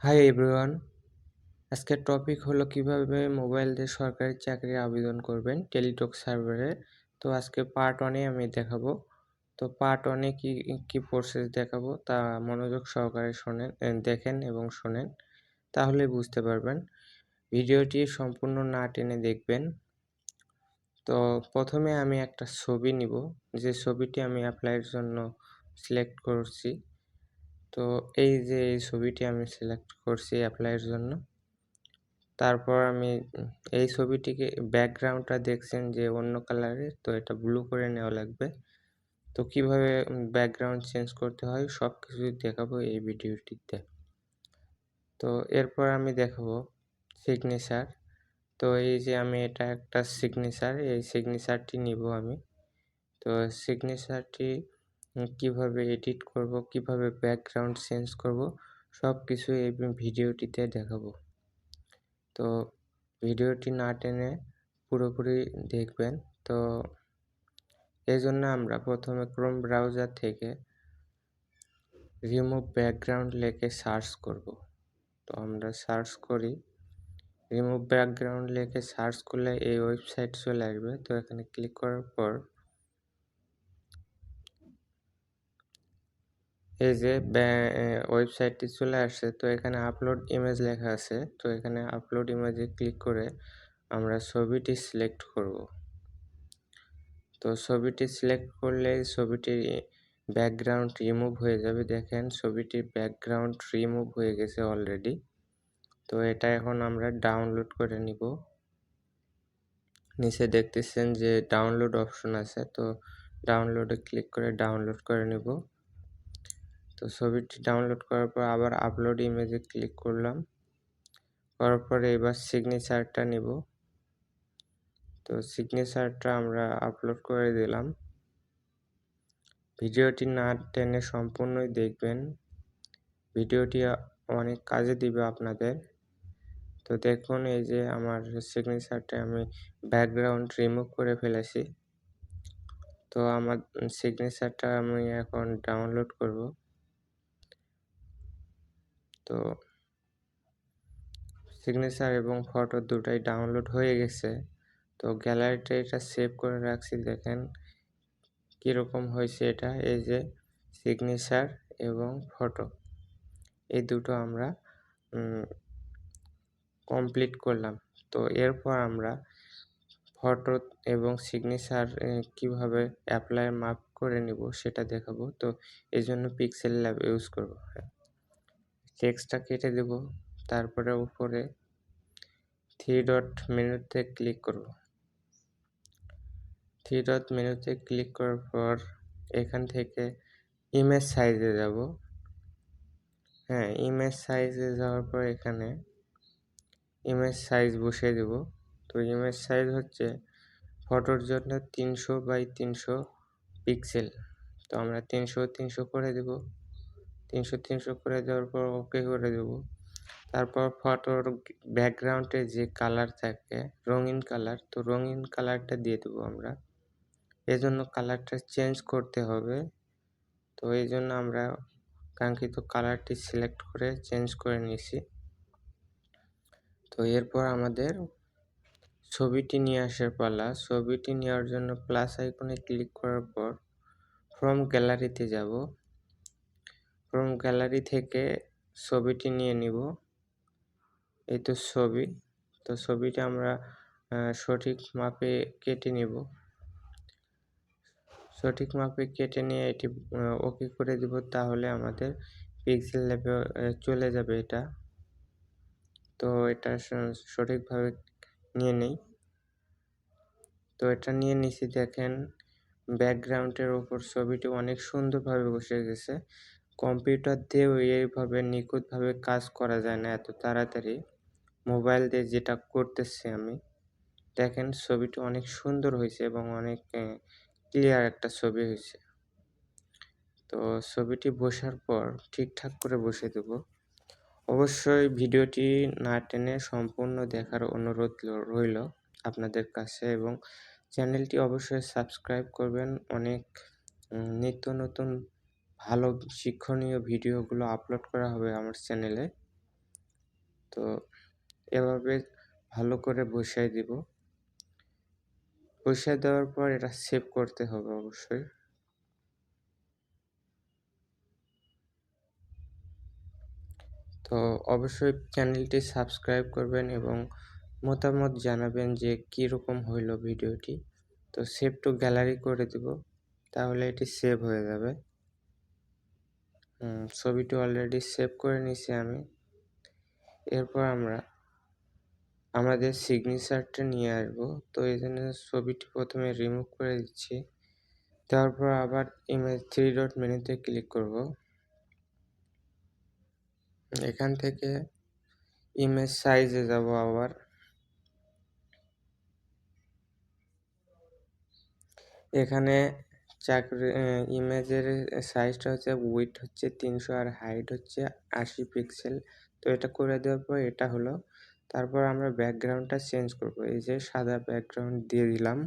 Hi everyone, আজকের topic হলো কিভাবে মোবাইল দিয়ে সরকারি চাকরির আবেদন করবেন টেলিটক সার্ভারে। তো আজকে পার্ট 1 আমি দেখাবো। তো পার্ট 1 কি প্রসেস দেখাবো তা মনোযোগ সহকারে দেখেন এবং শোনেন, তাহলেই বুঝতে পারবেন। ভিডিওটি সম্পূর্ণ না টেনে দেখবেন। তো প্রথমে আমি একটা ছবি নিব, যে ছবিটি আমি অ্যাপ্লাইয়ের জন্য সিলেক্ট করছি। তো এই ছবিটি আমি সিলেক্ট করছি অ্যাপ্লাইয়ের জন্য। তারপর আমি এই ছবিটিকে ব্যাকগ্রাউন্ডটা দেখছেন যে অন্য কালারের, তো এটা ব্লু করে নেওয়া লাগবে। তো কিভাবে ব্যাকগ্রাউন্ড চেঞ্জ করতে হয় সবকিছুই দেখাবো এই ভিডিওটিতে। তো এরপর আমি দেখাবো সিগনেচার। তো এই যে আমি এটা একটা সিগনেচার, এই সিগনেচারটি নিব আমি। তো সিগনেচারটি কিভাবে এডিট করব, কিভাবে ব্যাকগ্রাউন্ড চেঞ্জ করব, সবকিছু এই ভিডিওটিতে দেখাবো। তো ভিডিওটি না টেনে পুরোপুরি দেখবেন। তো এজন্য আমরা প্রথমে ক্রোম ব্রাউজার থেকে রিমুভ ব্যাকগ্রাউন্ড লিখে সার্চ করব। তো আমরা সার্চ করি, রিমুভ ব্যাকগ্রাউন্ড লিখে সার্চ করলে এই ওয়েবসাইট চলে আসবে। তো এখানে ক্লিক করার পর এই যে ওয়েবসাইটটি চলে আসছে। তো এখানে আপলোড ইমেজ লেখা আছে। তো এখানে আপলোড ইমেজে ক্লিক করে আমরা ছবিটি সিলেক্ট করব। তো ছবিটি সিলেক্ট করলে ছবিটির ব্যাকগ্রাউন্ড রিমুভ হয়ে যাবে। দেখেন ছবিটির ব্যাকগ্রাউন্ড রিমুভ হয়ে গেছে অলরেডি। তো এটা এখন আমরা ডাউনলোড করে নিব। নিচে দেখতেছেন যে ডাউনলোড অপশন আছে, তো ডাউনলোডে ক্লিক করে ডাউনলোড করে নিব। তো ছবিটি ডাউনলোড করার পর আবার আপলোড ইমেজে ক্লিক করলাম, করার পরে এবার সিগনেচারটা নিব। তো সিগনেচারটা আমরা আপলোড করে দিলাম। ভিডিওটি না টেনে সম্পূর্ণই দেখবেন, ভিডিওটি অনেক কাজে দিবে আপনাদের। তো দেখুন এই যে আমার সিগনেচারটা আমি ব্যাকগ্রাউন্ড রিমুভ করে ফেলেছি। তো আমার সিগনেচারটা আমি এখন ডাউনলোড করব। তো সিগনেচার এবং ফটো দুটাই ডাউনলোড হয়ে গেছে। তো গ্যালারিতে এটা সেভ করে রাখছি। দেখেন কীরকম হয়েছে এটা। এই যে সিগনেচার এবং ফটো, এই দুটো আমরা কমপ্লিট করলাম। তো এরপর আমরা ফটো এবং সিগনেচার কিভাবে অ্যাপ্লাই মাপ করে নিব সেটা দেখাবো। তো এজন্য পিক্সেল ল্যাব ইউজ করব। টেক্সটটা কেটে দেব, তারপরে উপরে 3 ডট মেনুতে ক্লিক করব। 3 ডট মেনুতে ক্লিক করার পর এখান থেকে ইমেজ সাইজে যাব। হ্যাঁ, ইমেজ সাইজে যাওয়ার পর এখানে ইমেজ সাইজ বসিয়ে দেব। তো ইমেজ সাইজ হচ্ছে ফটোর জন্য 300 বাই 300 পিক্সেল। তো আমরা 300 করে দেব। 300 করে দেওয়ার পর ওকে করে দেব। তারপর ফটোর ব্যাকগ্রাউন্ডে যে কালার থাকে রঙিন কালার, তো রঙিন কালারটা দিয়ে দেব আমরা। এজন্য কালারটা চেঞ্জ করতে হবে। তো এইজন্য আমরা কাঙ্ক্ষিত কালারটি সিলেক্ট করে চেঞ্জ করে নিয়েছি। তো এরপর আমাদের ছবিটি নিয়ে আসার পালা। ছবিটি নেওয়ার জন্য প্লাস আইকনে ক্লিক করার পর ফ্রম গ্যালারিতে যাব। ফ্রম গ্যালারি থেকে ছবিটি নিয়ে নিব। এই তো ছবি। তো ছবিটা আমরা সঠিক মাপে কেটে নিব। সঠিক মাপে কেটে নিয়ে এটি ওকে করে দিব, তাহলে আমাদের পিক্সেল ল্যাবে চলে যাবে এটা। তো এটা সঠিকভাবে নিয়ে নেই। তো এটা নিয়ে নিছি। দেখেন ব্যাকগ্রাউন্ডের উপর ছবিটি অনেক সুন্দরভাবে বসে গেছে। কম্পিউটার দিয়েও এইভাবে নিখুঁতভাবে কাজ করা যায় না এত তাড়াতাড়ি। মোবাইল দিয়ে যেটা করতেছি আমি, দেখেন ছবিটি অনেক সুন্দর হয়েছে এবং অনেক ক্লিয়ার একটা ছবি হয়েছে। তো ছবিটি বসার পর ঠিকঠাক করে বসে দেব। অবশ্যই ভিডিওটি না টেনে সম্পূর্ণ দেখার অনুরোধ রইল আপনাদের কাছে, এবং চ্যানেলটি অবশ্যই সাবস্ক্রাইব করবেন। অনেক নিত্য নতুন ভালো শিক্ষণীয় ভিডিওগুলো আপলোড করা হবে আমার চ্যানেলে। তো এভাবে ভালো করে বসায় দিব। বসায় দেওয়ার পর এটা সেভ করতে হবে অবশ্যই। তো অবশ্যই চ্যানেলটি সাবস্ক্রাইব করবেন এবং মতামত জানাবেন যে কীরকম হইল ভিডিওটি। তো সেভ টু গ্যালারি করে দিব, তাহলে এটি সেভ হয়ে যাবে। ছবিটি অলরেডি সেভ করে নিছি আমি। এরপর আমরা আমাদের সিগনেচারটা নিয়ে আসবো। তো এজন্য ছবিটি প্রথমে রিমুভ করে দিচ্ছি। তারপর আবার ইমেজ 3 ডট মেনুতে ক্লিক করব। এখান থেকে ইমেজ সাইজে যাব আবার। এখানে ইমেজের সাইজটা হচ্ছে উইডথ হচ্ছে 300 আর হাইট হচ্ছে 80 পিক্সেল। তো এটা করে দেওয়ার পর এটা হলো। তারপর আমরা ব্যাকগ্রাউন্ডটা চেঞ্জ করব। এই যে সাদা ব্যাকগ্রাউন্ড দিয়ে দিলাম।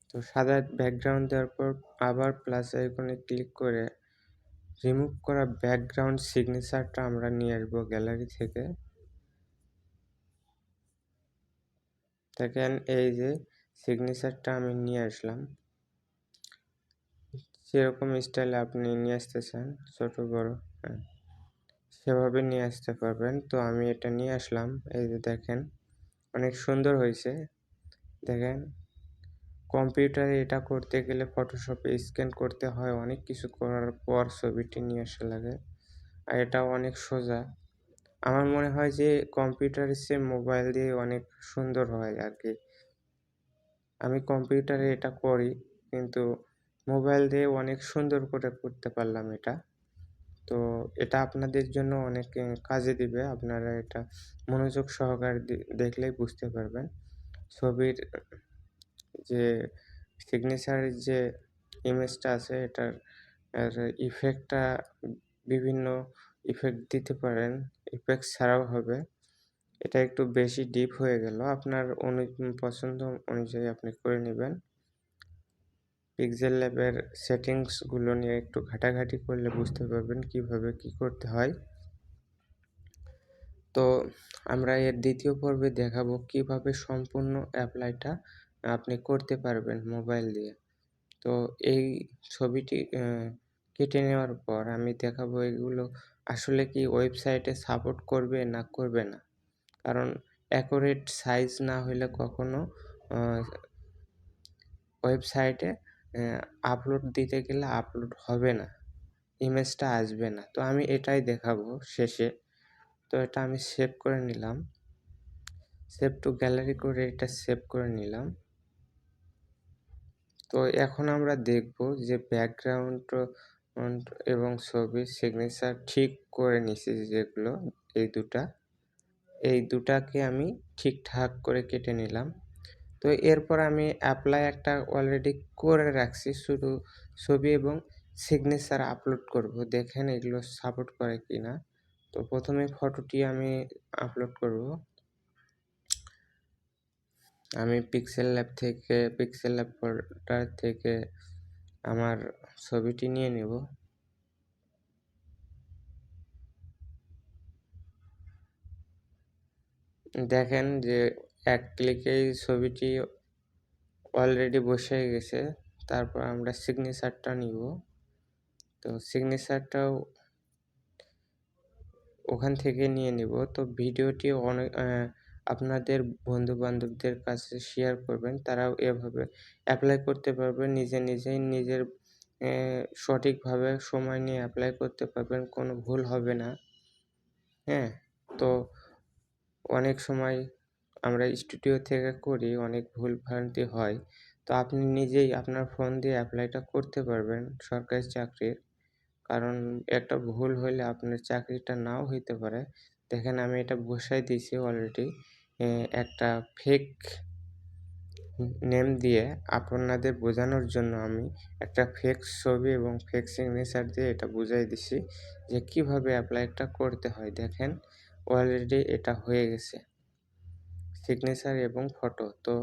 তো সাদা ব্যাকগ্রাউন্ড দেওয়ার পর আবার প্লাস আইকনে ক্লিক করে রিমুভ করা ব্যাকগ্রাউন্ড সিগনেচারটা আমরা নিয়ে আসবো গ্যালারি থেকে। দেখেন এই যে সিগনেচারটা আমি নিয়ে আসলাম। যেরকম স্টাইলে আপনি নিয়ে আসতে চান, ছোট বড়, হ্যাঁ, সেভাবে নিয়ে আসতে পারবেন। তো আমি এটা নিয়ে আসলাম। এই যে দেখেন অনেক সুন্দর হয়েছে। দেখেন কম্পিউটারে এটা করতে গেলে ফটোশপে স্ক্যান করতে হয়, অনেক কিছু করার পর ছবিটি নিয়ে আসা লাগে। আর এটা অনেক সোজা। আমার মনে হয় যে কম্পিউটারের চেয়ে মোবাইল দিয়ে অনেক সুন্দর হয় আরকি। আমি কম্পিউটারে এটা করি, কিন্তু মোবাইল দিয়ে অনেক সুন্দর করে করতে পারলাম এটা। তো এটা আপনাদের জন্য অনেক কাজে দিবে। আপনারা এটা মনোযোগ সহকারে দেখলেই বুঝতে পারবেন। ছবির যে সিগনেচারের যে ইমেজটা আছে এটার ইফেক্টটা বিভিন্ন ইফেক্ট দিতে পারেন। ইফেক্ট ছাড়াও হবে। এটা একটু বেশি ডিপ হয়ে গেল। আপনার পছন্দ অনুযায়ী আপনি করে নিবেন। পিক্সেল ল্যাবের সেটিংসগুলো নিয়ে একটু ঘাটাঘাটি করলে বুঝতে পারবেন কিভাবে কি করতে হয়। তো আমরা এর দ্বিতীয় পর্বে দেখাবো কিভাবে সম্পূর্ণ অ্যাপ্লাইটা আপনি করতে পারবেন মোবাইল দিয়ে। তো এই ছবিটি কেটে নেওয়ার পর আমি দেখাবো এগুলো আসলে কি ওয়েবসাইটে সাপোর্ট করবে না করবে না। কারণ অ্যাকুরেট সাইজ না হইলে কখনো আ ওয়েবসাইটে আপলোড দিতে গেলে আপলোড হবে না। ইমেজটা আসবে না। তো আমি এটাই দেখাবো শেষে। তো এটা আমি সেভ করে নিলাম। সেভ টু গ্যালারি করে এটা সেভ করে নিলাম। তো এখন আমরা দেখব যে ব্যাকগ্রাউন্ড এবং ছবির সিগনেচার ঠিক করে নিছি যেগুলো এই দুটাকে আমি ঠিকঠাক করে কেটে নিলাম। তো এরপর আমি অ্যাপ্লাই একটা অলরেডি করে রাখছি। শুধু ছবি এবং সিগনেচার আপলোড করব। দেখেন এগুলো সাপোর্ট করে কিনা। তো প্রথমে ফটোটি আমি আপলোড করব। আমি পিক্সেল ল্যাব ফোল্ডার থেকে আমার ছবিটি নিয়ে নেব। দেখেন যে এক ক্লিকেই ছবিটি অলরেডি বসে গেছে। তারপর আমরা সিগনেচারটা নিব। তো সিগনেচারটাও ওখান থেকে নিয়ে নিব। তো ভিডিওটি আপনাদের বন্ধু-বান্ধবদের কাছে শেয়ার করবেন। তারাও এভাবে এপ্লাই করতে পারবে। নিজেই নিজের সঠিকভাবে সময় নিয়ে এপ্লাই করতে পারবেন। কোনো ভুল হবে না। হ্যাঁ? তো অনেক সময় আমরা স্টুডিও থেকে করি, অনেক ভুলভ্রান্তি হয়। তো আপনি নিজেই আপনার ফোন দিয়ে এপ্লাইটা করতে পারবেন সরকারি চাকরির। কারণ একটা ভুল হইলে আপনার চাকরিটা নাও হইতে পারে। দেখেন আমি এটা বসায় দিয়েছি অলরেডি। একটা ফেক নেম দিয়ে আপনাদের বোঝানোর জন্য আমি একটা ফেক ছবি এবং ফেক সিগনেচার দিয়ে এটা বুঝাই দিছি যে কিভাবে এপ্লাইটা করতে হয়। দেখেন অলরেডি এটা হয়ে গেছে। সিগনেচার এবং ফটো। তো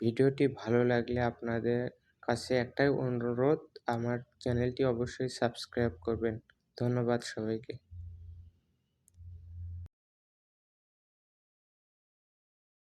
ভিডিওটি ভালো লাগলে আপনাদের কাছে একটাই অনুরোধ, আমার চ্যানেলটি অবশ্যই সাবস্ক্রাইব করবেন। ধন্যবাদ সবাইকে।